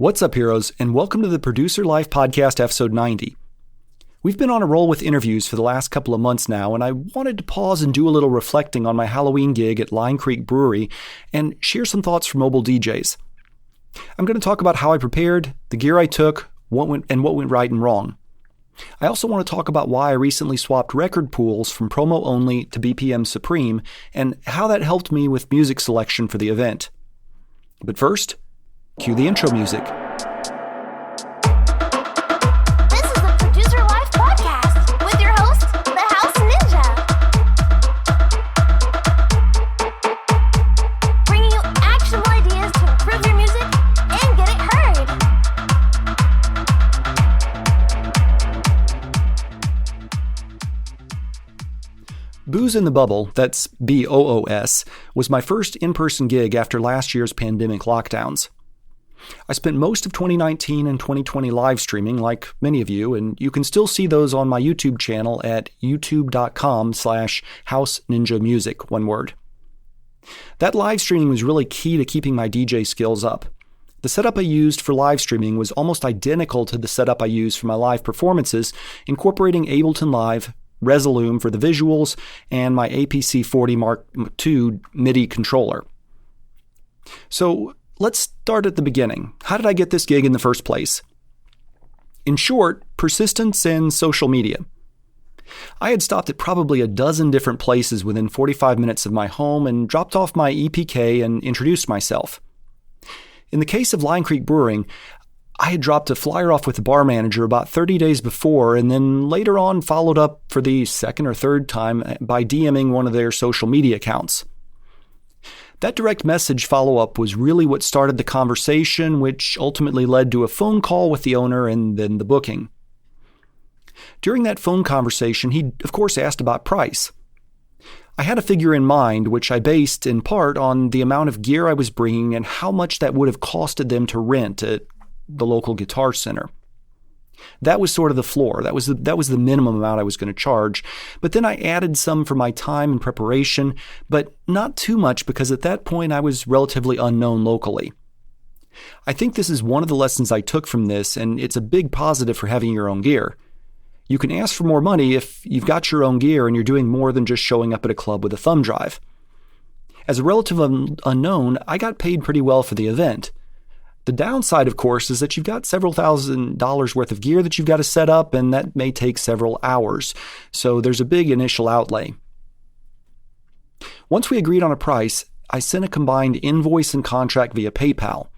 What's up, heroes, and welcome to the Producer Life Podcast, episode 90. We've been on a roll with interviews for the last couple of months now, and I wanted to pause and do a little reflecting on my Halloween gig at Line Creek Brewery and share some thoughts from mobile DJs. I'm going to talk about how I prepared, the gear I took, what went right and wrong. I also want to talk about why I recently swapped record pools from promo only to BPM Supreme and how that helped me with music selection for the event. But first, cue the intro music. This is the Producer Life Podcast with your host, the House Ninja. Bringing you actionable ideas to improve your music and get it heard. Booze in the Bubble, that's BOOS, was my first in-person gig after last year's pandemic lockdowns. I spent most of 2019 and 2020 live streaming, like many of you, and you can still see those on my YouTube channel at youtube.com/houseninjamusic, one word. That live streaming was really key to keeping my DJ skills up. The setup I used for live streaming was almost identical to the setup I used for my live performances, incorporating Ableton Live, Resolume for the visuals, and my APC 40 Mark II MIDI controller. So, let's start at the beginning. How did I get this gig in the first place? In short, persistence and social media. I had stopped at probably a dozen different places within 45 minutes of my home and dropped off my EPK and introduced myself. In the case of Line Creek Brewing, I had dropped a flyer off with the bar manager about 30 days before and then later on followed up for the second or third time by DMing one of their social media accounts. That direct message follow-up was really what started the conversation, which ultimately led to a phone call with the owner and then the booking. During that phone conversation, he, of course, asked about price. I had a figure in mind, which I based in part on the amount of gear I was bringing and how much that would have costed them to rent at the local guitar center. That was sort of the floor. That was the minimum amount I was going to charge. But then I added some for my time and preparation, but not too much because at that point I was relatively unknown locally. I think this is one of the lessons I took from this, and it's a big positive for having your own gear. You can ask for more money if you've got your own gear and you're doing more than just showing up at a club with a thumb drive. As a relative unknown, I got paid pretty well for the event. The downside, of course, is that you've got several $1,000s worth of gear that you've got to set up, and that may take several hours. So there's a big initial outlay. Once we agreed on a price, I sent a combined invoice and contract via PayPal.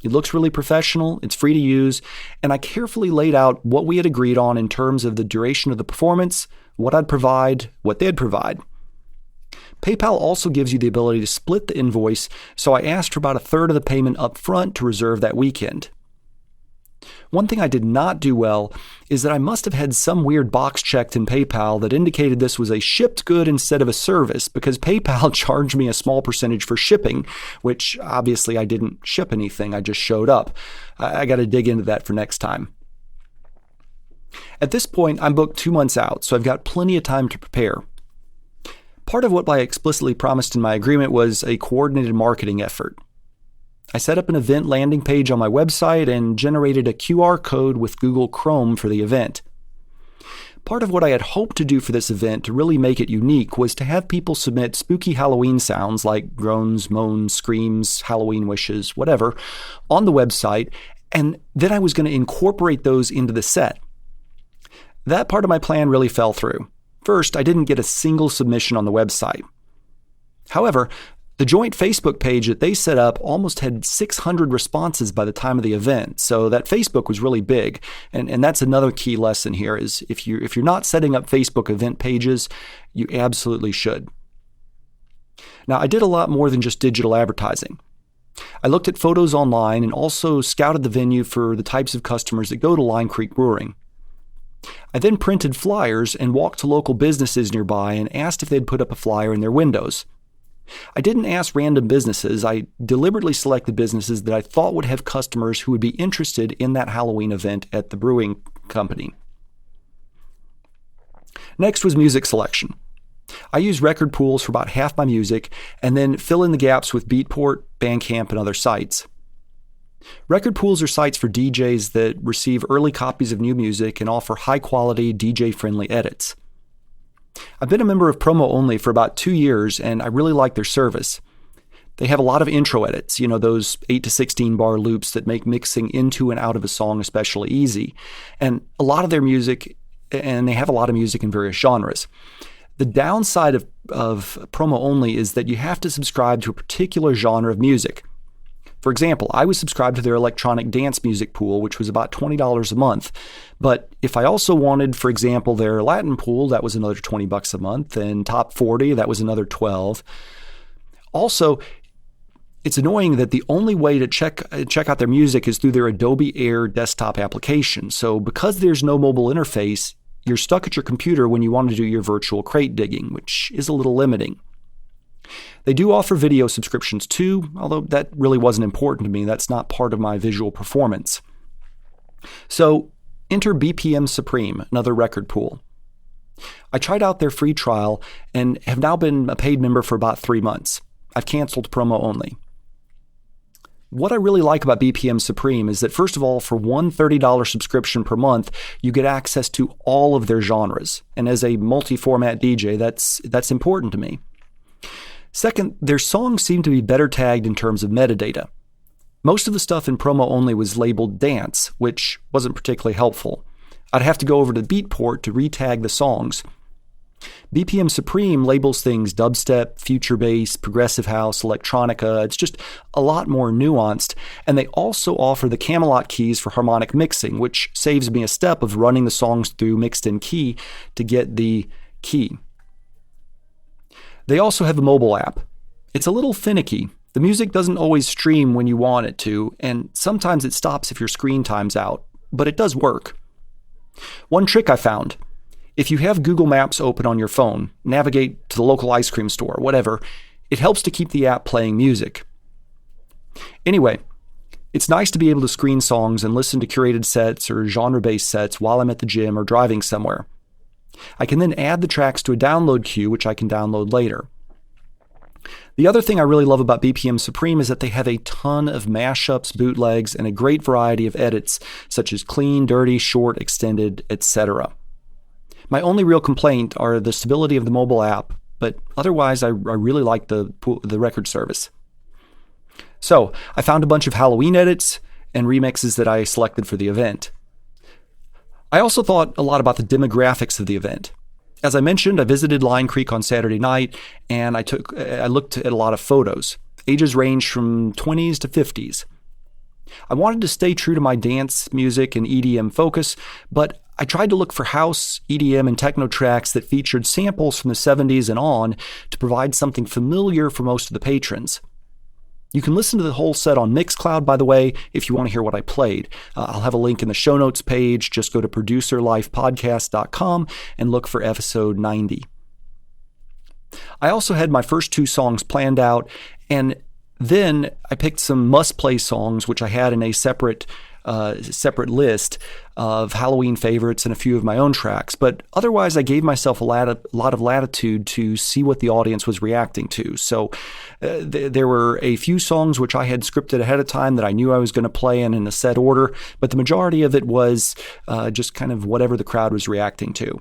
It looks really professional, it's free to use, and I carefully laid out what we had agreed on in terms of the duration of the performance, what I'd provide, what they'd provide. PayPal also gives you the ability to split the invoice, so I asked for about a third of the payment up front to reserve that weekend. One thing I did not do well is that I must have had some weird box checked in PayPal that indicated this was a shipped good instead of a service, because PayPal charged me a small percentage for shipping, which obviously I didn't ship anything, I just showed up. I got to dig into that for next time. At this point, I'm booked 2 months out, so I've got plenty of time to prepare. Part of what I explicitly promised in my agreement was a coordinated marketing effort. I set up an event landing page on my website and generated a QR code with Google Chrome for the event. Part of what I had hoped to do for this event to really make it unique was to have people submit spooky Halloween sounds like groans, moans, screams, Halloween wishes, whatever, on the website, and then I was going to incorporate those into the set. That part of my plan really fell through. First, I didn't get a single submission on the website. However, the joint Facebook page that they set up almost had 600 responses by the time of the event, so that Facebook was really big. And that's another key lesson here is if you're not setting up Facebook event pages, you absolutely should. Now, I did a lot more than just digital advertising. I looked at photos online and also scouted the venue for the types of customers that go to Line Creek Brewing. I then printed flyers and walked to local businesses nearby and asked if they'd put up a flyer in their windows. I didn't ask random businesses. I deliberately selected businesses that I thought would have customers who would be interested in that Halloween event at the brewing company. Next was music selection. I use record pools for about half my music and then fill in the gaps with Beatport, Bandcamp, and other sites. Record pools are sites for DJs that receive early copies of new music and offer high-quality, DJ-friendly edits. I've been a member of Promo Only for about 2 years, and I really like their service. They have a lot of intro edits, those 8 to 16 bar loops that make mixing into and out of a song especially easy. And a lot of their music, and they have a lot of music in various genres. The downside of Promo Only is that you have to subscribe to a particular genre of music. For example, I was subscribed to their electronic dance music pool, which was about $20 a month. But if I also wanted, for example, their Latin pool, that was another $20 a month, and Top 40, that was another $12. Also, it's annoying that the only way to check out their music is through their Adobe Air desktop application. So because there's no mobile interface, you're stuck at your computer when you want to do your virtual crate digging, which is a little limiting. They do offer video subscriptions too, although that really wasn't important to me. That's not part of my visual performance. So enter BPM Supreme, another record pool. I tried out their free trial and have now been a paid member for about 3 months. I've canceled Promo Only. What I really like about BPM Supreme is that, first of all, for one $30 subscription per month, you get access to all of their genres. And as a multi-format DJ, that's important to me. Second, their songs seem to be better tagged in terms of metadata. Most of the stuff in Promo Only was labeled dance, which wasn't particularly helpful. I'd have to go over to Beatport to retag the songs. BPM Supreme labels things dubstep, future bass, progressive house, electronica. It's just a lot more nuanced. And they also offer the Camelot keys for harmonic mixing, which saves me a step of running the songs through mixed in key to get the key. They also have a mobile app. It's a little finicky. The music doesn't always stream when you want it to, and sometimes it stops if your screen time's out, but it does work. One trick I found: if you have Google Maps open on your phone, navigate to the local ice cream store, whatever, it helps to keep the app playing music. Anyway, it's nice to be able to screen songs and listen to curated sets or genre-based sets while I'm at the gym or driving somewhere. I can then add the tracks to a download queue, which I can download later. The other thing I really love about BPM Supreme is that they have a ton of mashups, bootlegs, and a great variety of edits, such as clean, dirty, short, extended, etc. My only real complaint are the stability of the mobile app, but otherwise I really like the record service. So I found a bunch of Halloween edits and remixes that I selected for the event. I also thought a lot about the demographics of the event. As I mentioned, I visited Line Creek on Saturday night, and I looked at a lot of photos. Ages range from 20s to 50s. I wanted to stay true to my dance music and EDM focus, but I tried to look for house, EDM, and techno tracks that featured samples from the 70s and on to provide something familiar for most of the patrons. You can listen to the whole set on Mixcloud, by the way, if you want to hear what I played. I'll have a link in the show notes page. Just go to producerlifepodcast.com and look for episode 90. I also had my first 2 songs planned out, and then I picked some must-play songs, which I had in a separate list of Halloween favorites and a few of my own tracks. But otherwise, I gave myself a lot of latitude to see what the audience was reacting to. So there were a few songs which I had scripted ahead of time that I knew I was going to play in a set order, but the majority of it was just kind of whatever the crowd was reacting to.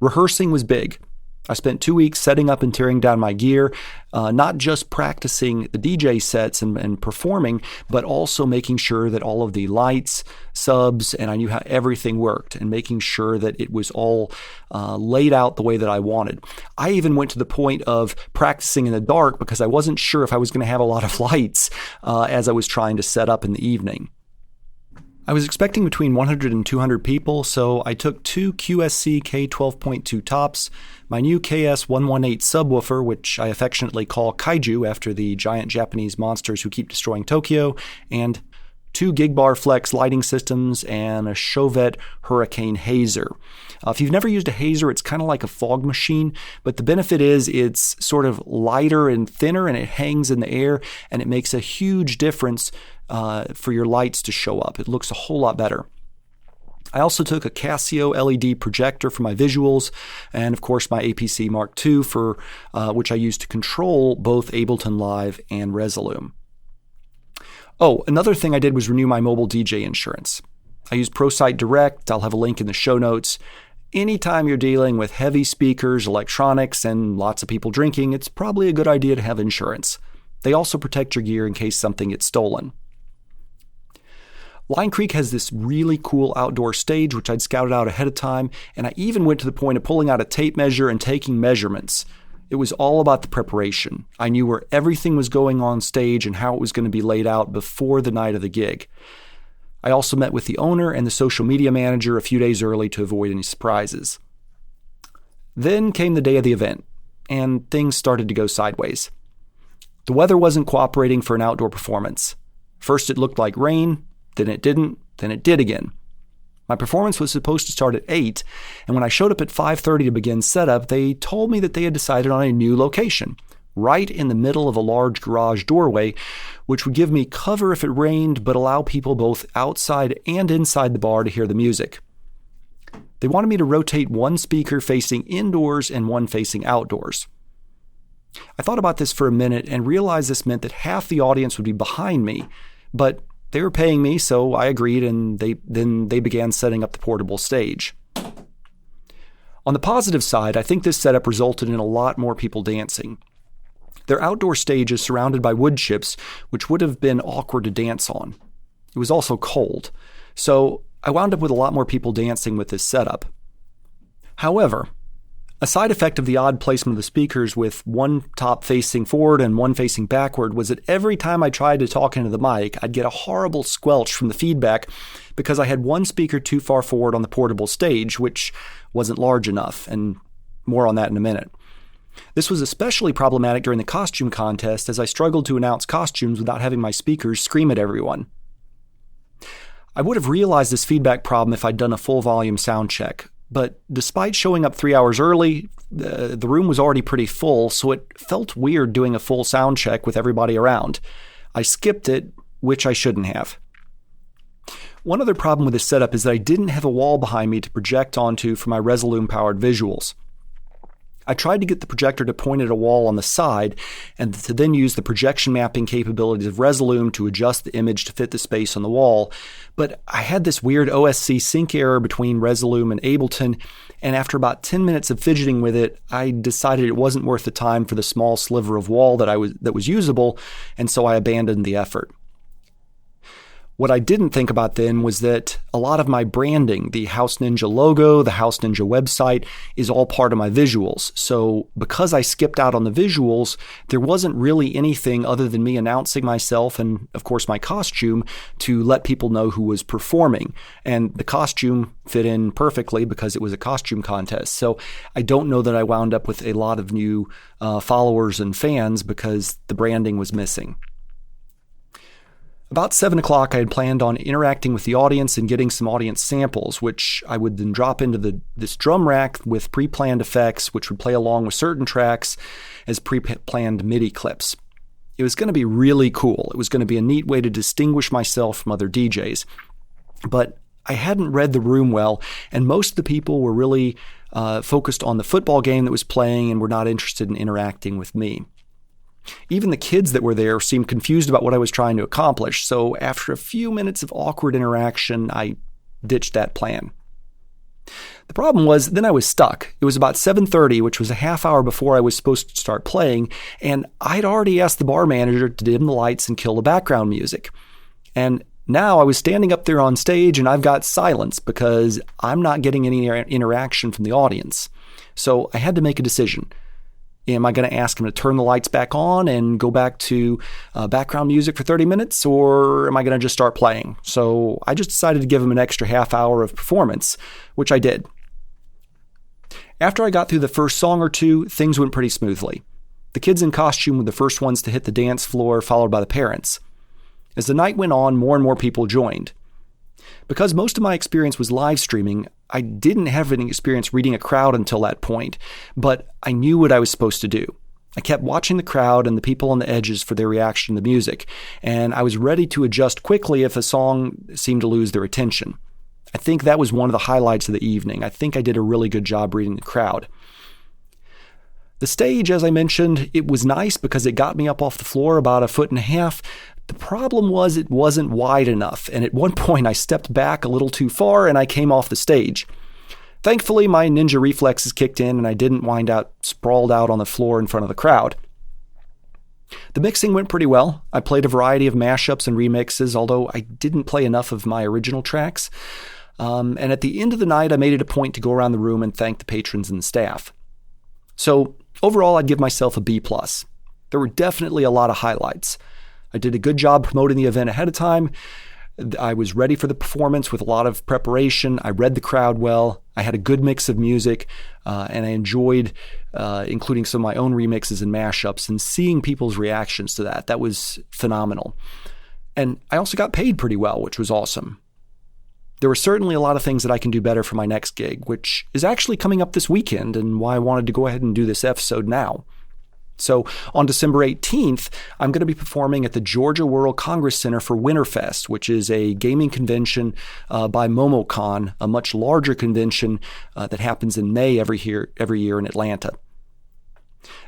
Rehearsing was big. I spent 2 weeks setting up and tearing down my gear, not just practicing the DJ sets and performing, but also making sure that all of the lights, subs, and I knew how everything worked, and making sure that it was all laid out the way that I wanted. I even went to the point of practicing in the dark because I wasn't sure if I was going to have a lot of lights as I was trying to set up in the evening. I was expecting between 100 and 200 people, so I took 2 QSC K12.2 tops, my new KS118 subwoofer, which I affectionately call Kaiju after the giant Japanese monsters who keep destroying Tokyo, and 2 Gigbar Flex lighting systems, and a Chauvet Hurricane Hazer. If you've never used a hazer, it's kind of like a fog machine, but the benefit is it's sort of lighter and thinner, and it hangs in the air, and it makes a huge difference for your lights to show up. It looks a whole lot better. I also took a Casio LED projector for my visuals, and of course my APC Mark II for which I used to control both Ableton Live and Resolume. Oh, another thing I did was renew my mobile DJ insurance. I use ProSite Direct. I'll have a link in the show notes. Anytime you're dealing with heavy speakers, electronics, and lots of people drinking, it's probably a good idea to have insurance. They also protect your gear in case something gets stolen. Line Creek has this really cool outdoor stage, which I'd scouted out ahead of time, and I even went to the point of pulling out a tape measure and taking measurements. It was all about the preparation. I knew where everything was going on stage and how it was going to be laid out before the night of the gig. I also met with the owner and the social media manager a few days early to avoid any surprises. Then came the day of the event, and things started to go sideways. The weather wasn't cooperating for an outdoor performance. First it looked like rain, then it didn't, then it did again. My performance was supposed to start at 8, and when I showed up at 5:30 to begin setup, they told me that they had decided on a new location, right in the middle of a large garage doorway, which would give me cover if it rained, but allow people both outside and inside the bar to hear the music. They wanted me to rotate one speaker facing indoors and one facing outdoors. I thought about this for a minute and realized this meant that half the audience would be behind me, but they were paying me, so I agreed, and they began setting up the portable stage. On the positive side, I think this setup resulted in a lot more people dancing. Their outdoor stage is surrounded by wood chips, which would have been awkward to dance on. It was also cold, so I wound up with a lot more people dancing with this setup. However, a side effect of the odd placement of the speakers with one top facing forward and one facing backward was that every time I tried to talk into the mic, I'd get a horrible squelch from the feedback because I had one speaker too far forward on the portable stage, which wasn't large enough, and more on that in a minute. This was especially problematic during the costume contest as I struggled to announce costumes without having my speakers scream at everyone. I would have realized this feedback problem if I'd done a full volume sound check. But despite showing up 3 hours early, the room was already pretty full, so it felt weird doing a full sound check with everybody around. I skipped it, which I shouldn't have. One other problem with this setup is that I didn't have a wall behind me to project onto for my Resolume-powered visuals. I tried to get the projector to point at a wall on the side and to then use the projection mapping capabilities of Resolume to adjust the image to fit the space on the wall, but I had this weird OSC sync error between Resolume and Ableton, and after about 10 minutes of fidgeting with it, I decided it wasn't worth the time for the small sliver of wall that was usable, and so I abandoned the effort. What I didn't think about then was that a lot of my branding, the House Ninja logo, the House Ninja website, is all part of my visuals. So because I skipped out on the visuals, there wasn't really anything other than me announcing myself and, of course, my costume to let people know who was performing. And the costume fit in perfectly because it was a costume contest. So I don't know that I wound up with a lot of new followers and fans because the branding was missing. About 7 o'clock, I had planned on interacting with the audience and getting some audience samples, which I would then drop into this drum rack with pre-planned effects, which would play along with certain tracks as pre-planned MIDI clips. It was going to be really cool. It was going to be a neat way to distinguish myself from other DJs. But I hadn't read the room well, and most of the people were really focused on the football game that was playing and were not interested in interacting with me. Even the kids that were there seemed confused about what I was trying to accomplish, so after a few minutes of awkward interaction, I ditched that plan. The problem was, then I was stuck. It was about 7:30, which was a half hour before I was supposed to start playing, and I'd already asked the bar manager to dim the lights and kill the background music. And now I was standing up there on stage, and I've got silence because I'm not getting any interaction from the audience. So I had to make a decision. Am I going to ask him to turn the lights back on and go back to background music for 30 minutes, or am I going to just start playing? So I just decided to give him an extra half hour of performance, which I did. After I got through the first song or two, things went pretty smoothly. The kids in costume were the first ones to hit the dance floor, followed by the parents. As the night went on, more and more people joined. Because most of my experience was live streaming, I didn't have any experience reading a crowd until that point, but I knew what I was supposed to do. I kept watching the crowd and the people on the edges for their reaction to the music, and I was ready to adjust quickly if a song seemed to lose their attention. I think that was one of the highlights of the evening. I think I did a really good job reading the crowd. The stage, as I mentioned, it was nice because it got me up off the floor about 1.5 feet, The problem was it wasn't wide enough, and at one point I stepped back a little too far and I came off the stage. Thankfully, my ninja reflexes kicked in and I didn't wind up sprawled out on the floor in front of the crowd. The mixing went pretty well. I played a variety of mashups and remixes, although I didn't play enough of my original tracks. And at the end of the night, I made it a point to go around the room and thank the patrons and the staff. So overall, I'd give myself a B+. There were definitely a lot of highlights. I did a good job promoting the event ahead of time. I was ready for the performance with a lot of preparation. I read the crowd well. I had a good mix of music, and I enjoyed including some of my own remixes and mashups and seeing people's reactions to that. That was phenomenal. And I also got paid pretty well, which was awesome. There were certainly a lot of things that I can do better for my next gig, which is actually coming up this weekend and why I wanted to go ahead and do this episode now. So on December 18th, I'm going to be performing at the Georgia World Congress Center for Winterfest, which is a gaming convention by MomoCon, a much larger convention that happens in May every year in Atlanta.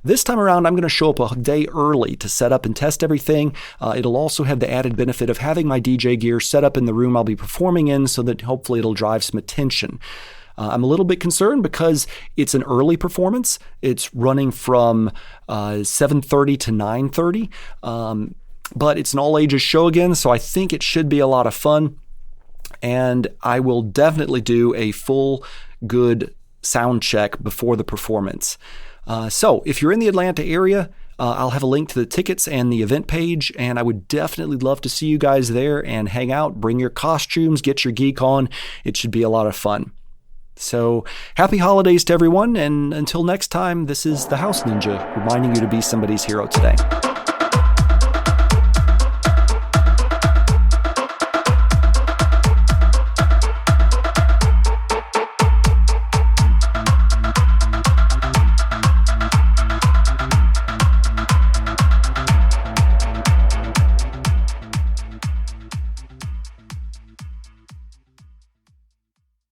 This time around, I'm going to show up a day early to set up and test everything. It'll also have the added benefit of having my DJ gear set up in the room I'll be performing in so that hopefully it'll drive some attention. I'm a little bit concerned because it's an early performance. It's running from 7:30 to 9:30, but it's an all-ages show again, so I think it should be a lot of fun. And I will definitely do a full, good sound check before the performance. So if you're in the Atlanta area, I'll have a link to the tickets and the event page, and I would definitely love to see you guys there and hang out, bring your costumes, get your geek on. It should be a lot of fun. So happy holidays to everyone, and until next time, this is the House Ninja reminding you to be somebody's hero today.